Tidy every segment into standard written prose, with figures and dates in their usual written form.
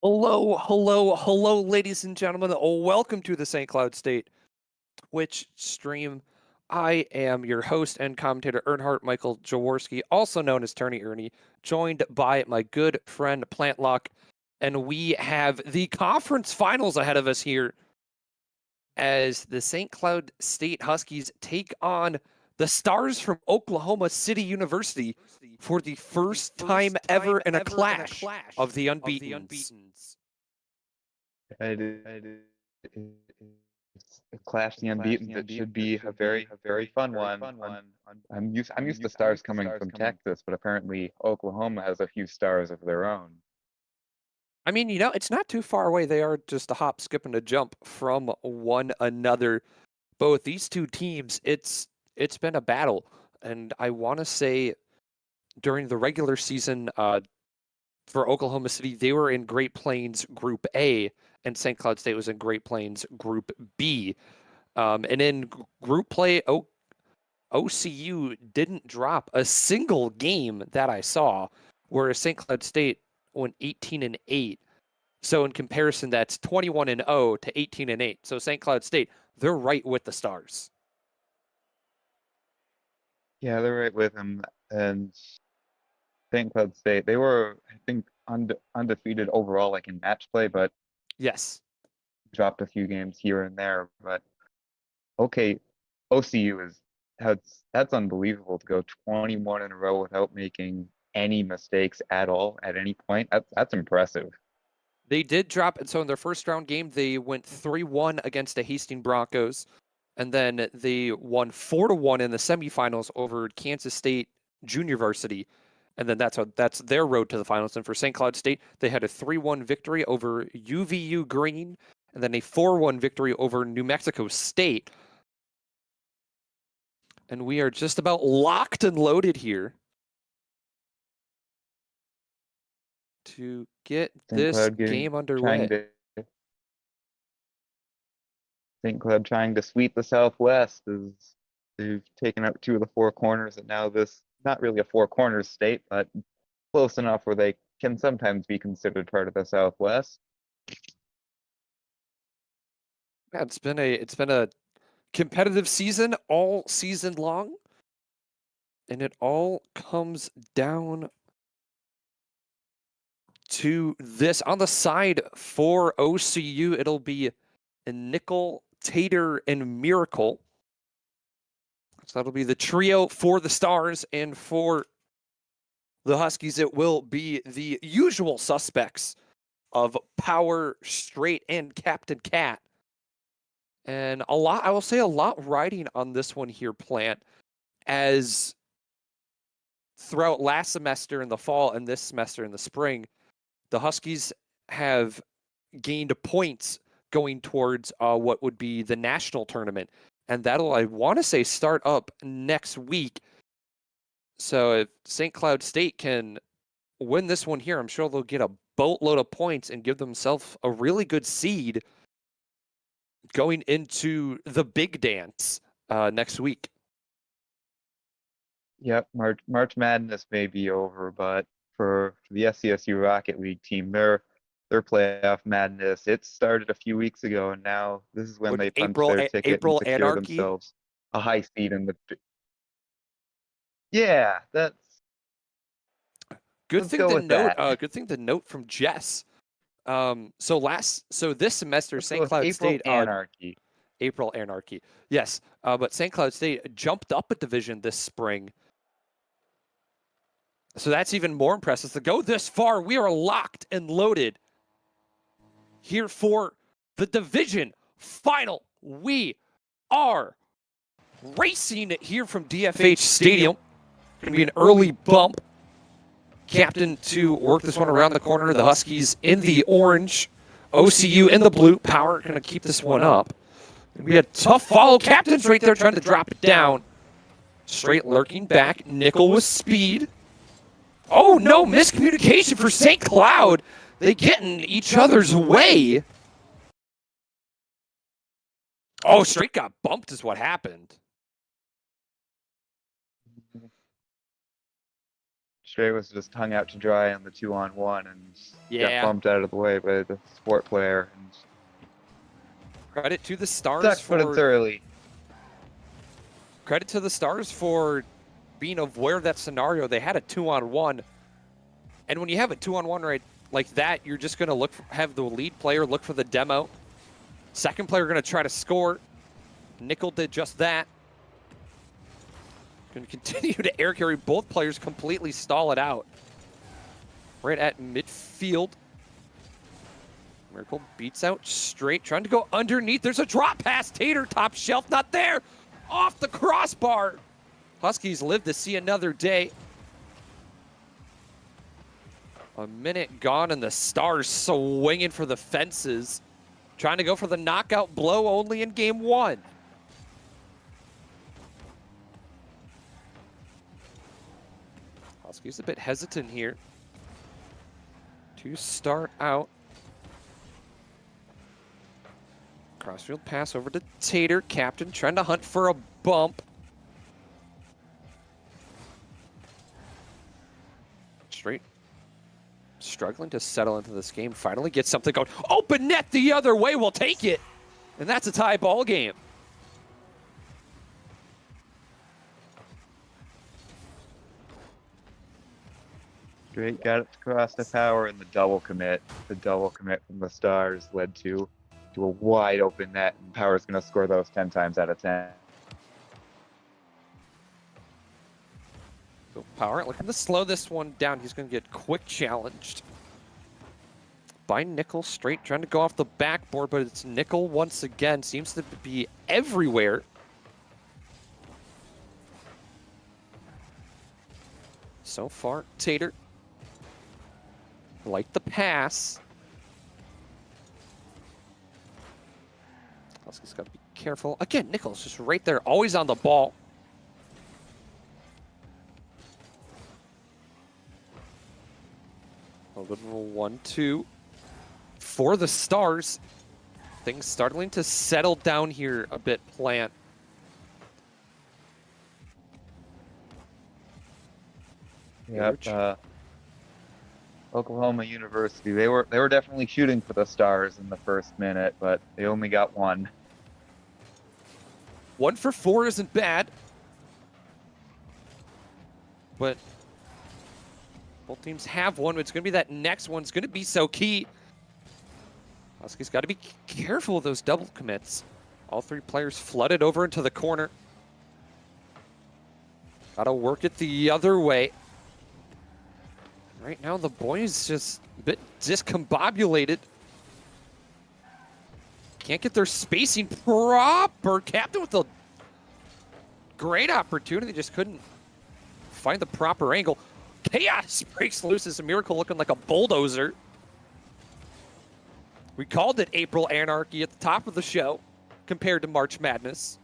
Hello, hello, hello, ladies and gentlemen. Welcome to the St. Cloud State Twitch stream. I am your host and commentator, Earnhardt Michael Jaworski, also known as Turney Ernie, joined by my good friend Plantlock. And we have the conference finals ahead of us here as the St. Cloud State Huskies take on the Stars from Oklahoma City University for the first time ever in a clash of the unbeatens. It's a Clash the Unbeaten. That should be a very fun one. I'm used to stars coming from Texas, but apparently Oklahoma has a few stars of their own. I mean, it's not too far away. They are just a hop, skip, and a jump from one another. Both these two teams, it's been a battle, and I want to say during the regular season, for Oklahoma City, they were in Great Plains Group A, and St. Cloud State was in Great Plains Group B. And in group play, OCU didn't drop a single game that I saw, whereas St. Cloud State went 18-8. So in comparison, that's 21-0 to 18-8. So St. Cloud State, they're right with the Stars. Yeah, they're right with him. And St. Cloud State, they were, I think, undefeated overall, like in match play, but Yes. dropped a few games here and there. But okay, OCU is that's unbelievable to go 21 in a row without making any mistakes at all at any point. That's impressive. They did drop, and so in their first round game, they went 3-1 against the Hastings Broncos, and then they won 4-1 in the semifinals over Kansas State Junior Varsity, and then that's their road to the finals. And for St. Cloud State, they had a 3-1 victory over UVU Green, and then a 4-1 victory over New Mexico State. And we are just about locked and loaded here to get this game underway. St. Cloud trying to sweep the Southwest as they've taken out two of the four corners, and now this not really a four corners state, but close enough where they can sometimes be considered part of the Southwest. Yeah, it's been a competitive season all season long, and it all comes down to this. On the side for OCU, it'll be a Nickel, Tater, and Miracle. So that'll be the trio for the Stars, and for the Huskies, it will be the usual suspects of Power, Straight, and Captain Cat. And I will say a lot riding on this one here, Plant, as throughout last semester in the fall and this semester in the spring, the Huskies have gained points going towards what would be the national tournament. And that'll, I want to say, start up next week. So if St. Cloud State can win this one here, I'm sure they'll get a boatload of points and give themselves a really good seed going into the big dance next week. Yep, March Madness may be over, but for the SCSU Rocket League team, their playoff madness, it started a few weeks ago, and now this is when they punch their ticket April and secure Anarchy. themselves a high seed in the. Yeah, that's good let's thing go to with note. that. Good thing to note from Jess. So this semester, Let's go St. with Cloud April State. Anarchy. April Anarchy. Yes, but St. Cloud State jumped up a division this spring. So that's even more impressive. To go this far, we are locked and loaded here for the division final. We are racing here from DFH Stadium. Going to be an early bump. Captain to work this one around the corner. The Huskies in the orange. OCU in the blue. Power going to keep this one up. We had tough follow. Captain's right there trying to drop it down. Straight lurking back. Nickel with speed. Oh, no, miscommunication for St. Cloud. They get in each other's way. Oh, Straight got bumped is what happened. Stray was just hung out to dry on the 2-on-1 and Yeah. got bumped out of the way by the sport player. And Credit to the Stars sucks, but it's for early. credit to the Stars for being aware of that scenario. They had a 2-on-1, and when you have a 2-on-1 right like that, you're just going to have the lead player look for the demo. Second player going to try to score. Nickel did just that. Going to continue to air carry. Both players completely stall it out. Right at midfield. Miracle beats out straight, trying to go underneath. There's a drop pass. Tater, top shelf, not there. Off the crossbar. Huskies live to see another day. A minute gone and the Stars swinging for the fences. Trying to go for the knockout blow only in game 1. Huskies a bit hesitant here to start out. Crossfield pass over to Tater. Captain trying to hunt for a bump. Straight. Struggling to settle into this game. Finally gets something going. Open net the other way. We'll take it. And that's a tie ball game. Straight got it across the power and the double commit. The double commit from the Stars led to a wide open net, and Power's going to score those 10 times out of 10. So Power looking to slow this one down. He's going to get quick challenged by Nickel. Straight trying to go off the backboard, but it's Nickel once again. Seems to be everywhere. So far, Tater. Like the pass. Huskies got to be careful. Again, Nickel's just right there, always on the ball. A little 1-2 for the Stars. Things starting to settle down here a bit, Plant. Yep. Oklahoma University. They were definitely shooting for the Stars in the first minute, but they only got one. 1 for 4 isn't bad, but both teams have one. It's going to be that next one's going to be so key. Huskies got to be careful of those double commits. All 3 players flooded over into the corner. Got to work it the other way. Right now, the boys just a bit discombobulated. Can't get their spacing proper. Captain with a great opportunity, just couldn't find the proper angle. Chaos breaks loose as a Miracle looking like a bulldozer. We called it April Anarchy at the top of the show compared to March Madness.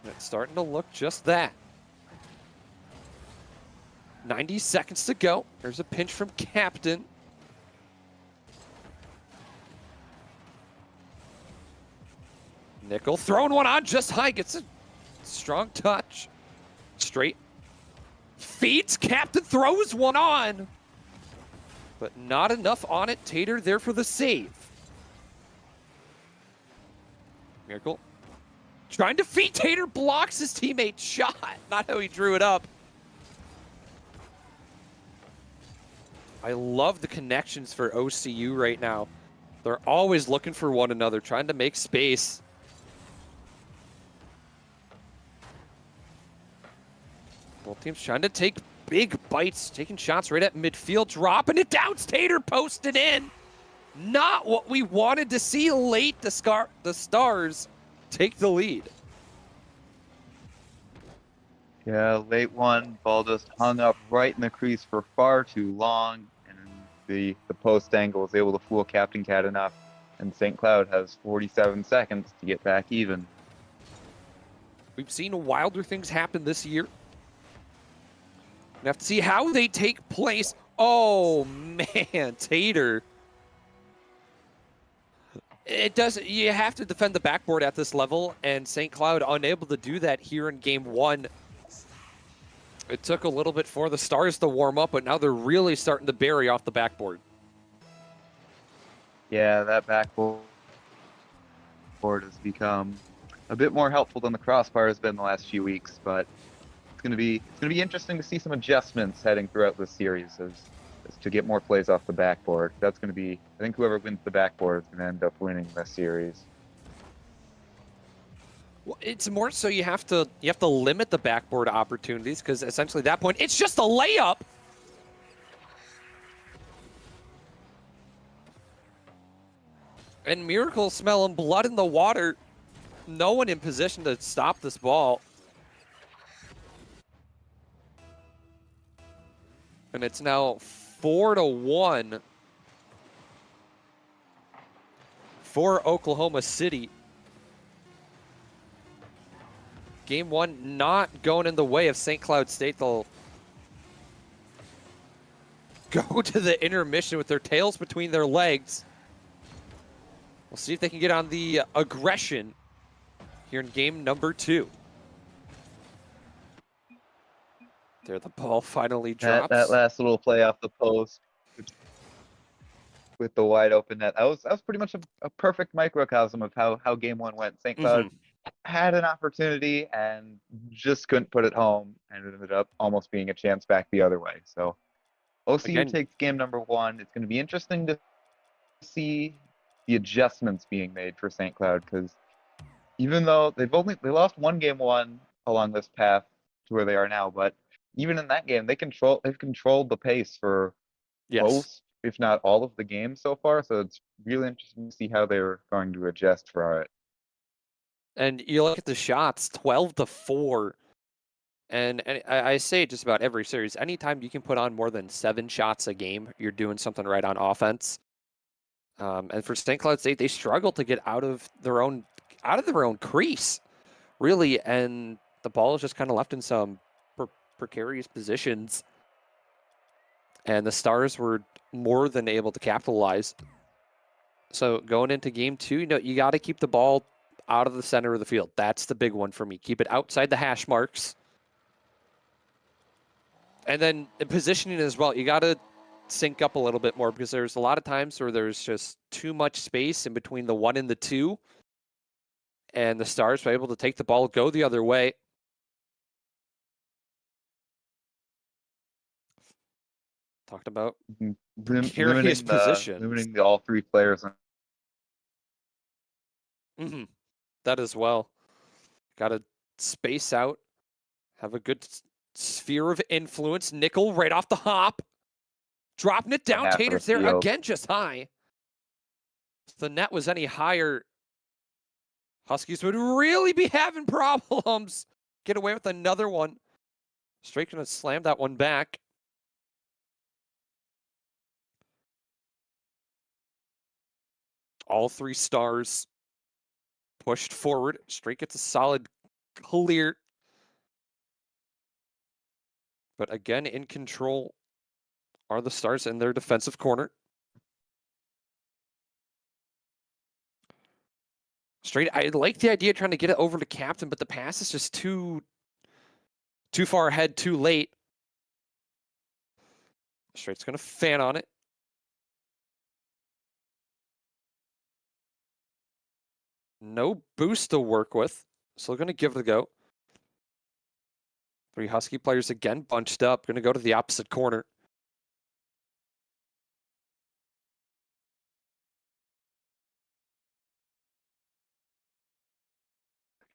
And it's starting to look just that. 90 seconds to go. There's a pinch from Captain. Nickel throwing one on just high. Gets a strong touch. Straight. Feeds. Captain throws one on. But not enough on it. Tater there for the save. Miracle. Trying to feed. Tater blocks his teammate's shot. Not how he drew it up. I love the connections for OCU right now. They're always looking for one another, trying to make space. Both teams trying to take big bites, taking shots right at midfield, dropping it down. Tater posted in. Not what we wanted to see late. The Stars take the lead. Yeah, late one. Ball just hung up right in the crease for far too long, and the post angle was able to fool Captain Cat enough. And St. Cloud has 47 seconds to get back even. We've seen wilder things happen this year. We have to see how they take place. Oh man, Tater. It does. You have to defend the backboard at this level, and St. Cloud unable to do that here in game 1. It took a little bit for the Stars to warm up, but now they're really starting to bury off the backboard. Yeah, that backboard has become a bit more helpful than the crossbar has been the last few weeks, but it's gonna be interesting to see some adjustments heading throughout the series as to get more plays off the backboard. That's gonna be, I think whoever wins the backboard is gonna end up winning this series. Well, it's more so you have to limit the backboard opportunities, because essentially at that point it's just a layup. And Miracle smelling blood in the water. No one in position to stop this ball. And it's now 4-1 for Oklahoma City. Game one not going in the way of St. Cloud State. They'll go to the intermission with their tails between their legs. We'll see if they can get on the aggression here in game number 2. There, the ball finally drops. That last little play off the post with the wide open net, that was pretty much a perfect microcosm of how game one went. St. Cloud had an opportunity and just couldn't put it home, and it ended up almost being a chance back the other way. So OCU takes game number 1. It's going to be interesting to see the adjustments being made for St. Cloud, because even though they lost one game 1 along this path to where they are now, but even in that game they've controlled the pace for most, if not all, of the games so far. So it's really interesting to see how they're going to adjust for it. And you look at the shots, 12-4. And I say just about every series, anytime you can put on more than 7 shots a game, you're doing something right on offense. And for St. Cloud State, they struggle to get out of their own crease, really, and the ball is just kind of left in some precarious positions. And the Stars were more than able to capitalize. So going into game 2, you got to keep the ball out of the center of the field. That's the big one for me. Keep it outside the hash marks. And then in positioning as well, you got to sync up a little bit more, because there's a lot of times where there's just too much space in between the 1 and the 2. And the Stars were able to take the ball, go the other way. Talked about precarious positions. Limiting the all 3 players. That as well. Got to space out, have a good sphere of influence. Nickel right off the hop. Dropping it down. Tater's there again, just high. If the net was any higher, Huskies would really be having problems. Get away with another one. Straight gonna slam that one back. All 3 Stars pushed forward. Straight gets a solid clear. But again, in control are the Stars in their defensive corner. Straight, I like the idea of trying to get it over to captain, but the pass is just too far ahead, too late. Straight's going to fan on it. No boost to work with, so they're going to give it a go. 3 Husky players again bunched up, going to go to the opposite corner.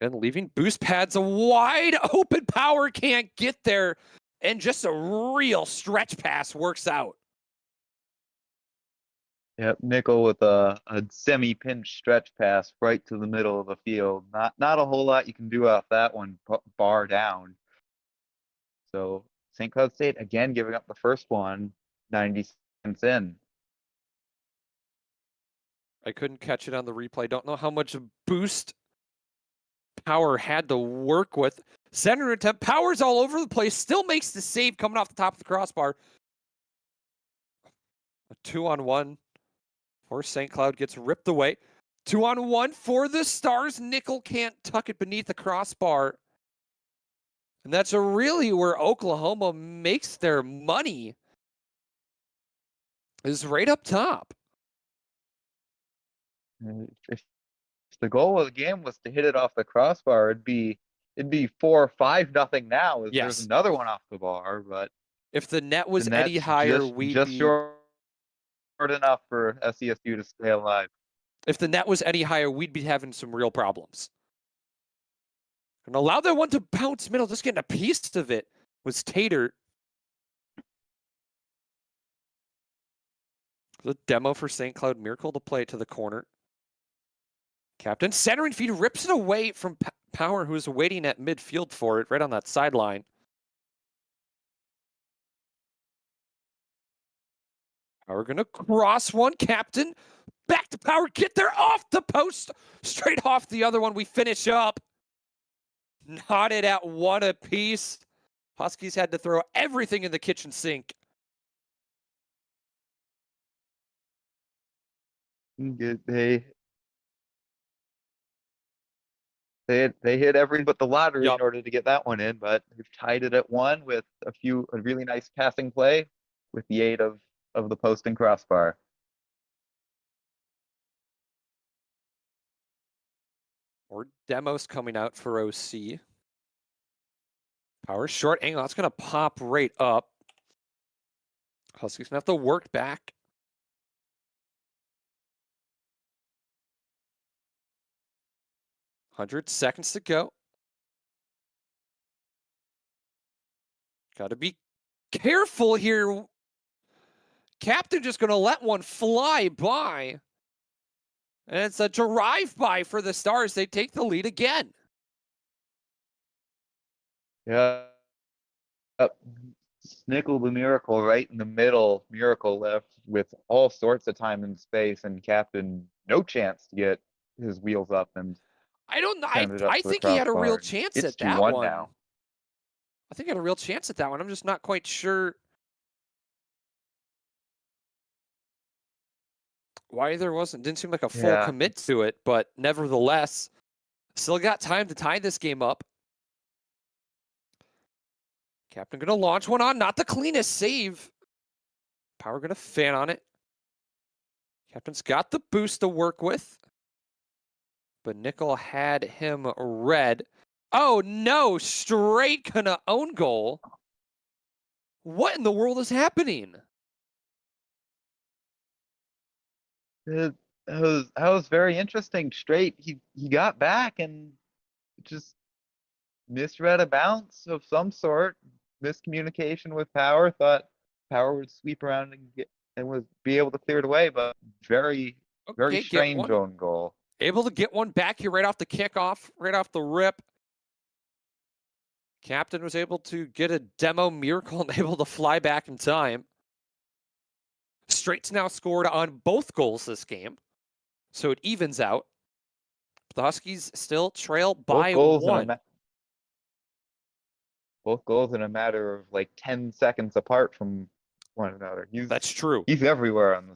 And leaving boost pads, a wide open Power can't get there. And just a real stretch pass works out. Yep, Nickel with a semi-pinch stretch pass right to the middle of the field. Not a whole lot you can do off that one, bar down. So St. Cloud State again giving up the first one, 90 seconds in. I couldn't catch it on the replay. Don't know how much boost Power had to work with. Center attempt. Power's all over the place. Still makes the save coming off the top of the crossbar. A 2-on-1 for St. Cloud gets ripped away. 2-on-1 for the Stars. Nickel can't tuck it beneath the crossbar. And that's really where Oklahoma makes their money, is right up top. If the goal of the game was to hit it off the crossbar, it'd be 4-5-0 now. As there's Yes. another one off the bar, but If the net the was any net's higher, we'd just be. short enough for SESU to stay alive. If the net was any higher, we'd be having some real problems. And allow that one to bounce middle, just getting a piece of it was Tater. The demo for St. Cloud Miracle to play it to the corner. Captain centering feed rips it away from Power, who's waiting at midfield for it, right on that sideline. Power gonna cross one. Captain back to Power. Get there off the post. Straight off the other one. We finish up. Knotted at one apiece. Huskies had to throw everything in the kitchen sink. They hit everything but the lottery in order to get that one in, but we've tied it at 1 with a really nice passing play with the aid of the post and crossbar. More demos coming out for OC. Power short angle. That's going to pop right up. Huskies going to have to work back. 100 seconds to go. Got to be careful here. Captain just going to let one fly by. And it's a drive-by for the Stars. They take the lead again. Yeah. Snickle the Miracle right in the middle. Miracle left with all sorts of time and space, and Captain no chance to get his wheels up and I don't know. send it up I to the think he had a real crossbar. chance It's at that 2-1 one. now. I think he had a real chance at that one. I'm just not quite sure why there didn't seem like a full commit to it, but nevertheless, still got time to tie this game up. Captain gonna launch one on, not the cleanest save. Power gonna fan on it. Captain's got the boost to work with, but Nickel had him red. Oh no, straight gonna own goal. What in the world is happening? That was very interesting. Straight, he got back and just misread a bounce of some sort. Miscommunication with Power. Thought Power would sweep around and would be able to clear it away, but very strange own goal. Able to get one back here right off the kickoff, right off the rip. Captain was able to get a demo miracle and able to fly back in time. Straight's now scored on both goals this game, so it evens out. The Huskies still trail by 1. Both goals in a matter of like 10 seconds apart from one another. That's true. He's everywhere on this